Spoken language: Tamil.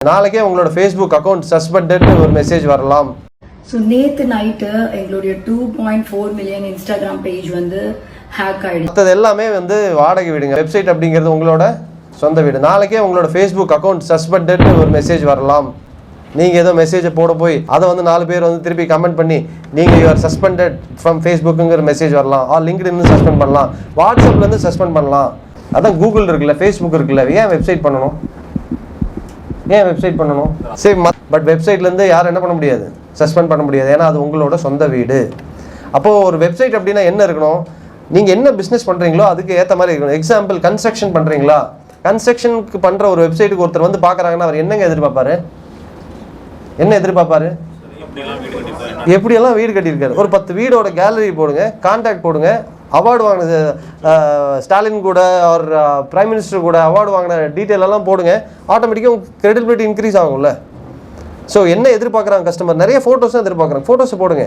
நாளைக்கே உங்களோட ஃபேஸ்புக் அக்கௌண்ட் சஸ்பெண்டட்னு ஒரு மெசேஜ் வரலாம். ஸோ நேற்று நைட்டு எங்களுடைய 2.4 மில்லியன் இன்ஸ்டாகிராம் பேஜ் வந்து ஹேக் ஆகிடுச்சு. மற்றது எல்லாமே வந்து வாடகை வீடுங்க. வெப்சைட் அப்படிங்கிறது உங்களோட சொந்த வீடு. நாளைக்கே உங்களோட ஃபேஸ்புக் அக்கௌண்ட் சஸ்பெண்டட்னு ஒரு மெசேஜ் வரலாம். நீங்கள் ஏதோ மெசேஜை போட போய் அதை வந்து 4 பேர் வந்து திருப்பி கமெண்ட் பண்ணி நீங்கள் யூஆர் சஸ்பெண்டட் ஃப்ரம் ஃபேஸ்புக்குங்கிற மெசேஜ் வரலாம். லிங்க்டின் சஸ்பெண்ட் பண்ணலாம், வாட்ஸ்அப்லேருந்து சஸ்பெண்ட் பண்ணலாம். அதான் கூகுள் இருக்குல்ல, ஃபேஸ்புக் இருக்குல்ல, ஏன் வெப்சைட் பண்ணணும்? சரி, பட் வெப்சைட்லேருந்து யாரும் என்ன பண்ண முடியாது, சஸ்பெண்ட் பண்ண முடியாது. ஏன்னா அது உங்களோட சொந்த வீடு. அப்போது ஒரு வெப்சைட் அப்படின்னா என்ன இருக்கணும்? நீங்கள் என்ன பிஸ்னஸ் பண்ணுறீங்களோ அதுக்கு ஏற்ற மாதிரி இருக்கணும். எக்ஸாம்பிள், கன்ஸ்ட்ரக்ஷன் பண்ணுறீங்களா, கன்ஸ்ட்ரக்ஷனுக்கு பண்ணுற ஒரு வெப்சைட்டுக்கு ஒருத்தர் வந்து பார்க்குறாங்கன்னா அவர் என்னங்க எதிர்பார்ப்பாரு? எப்படியெல்லாம் வீடு கட்டியிருக்காரு. ஒரு 10 வீடோட கேலரி போடுங்க, கான்டாக்ட் போடுங்க. அவார்டு வாங்கினது ஸ்டாலின் கூட ஒரு பிரைம் மினிஸ்டர் கூட அவார்டு வாங்கின டீட்டெயில் எல்லாம் போடுங்க. ஆட்டோமேட்டிக்காக உங்கள் கிரெடிபிலிட்டி இன்க்ரீஸ் ஆகும்ல. ஸோ என்ன எதிர்பார்க்குறாங்க கஸ்டமர்? நிறைய ஃபோட்டோஸும் எதிர்பார்க்குறாங்க. ஃபோட்டோஸை போடுங்க.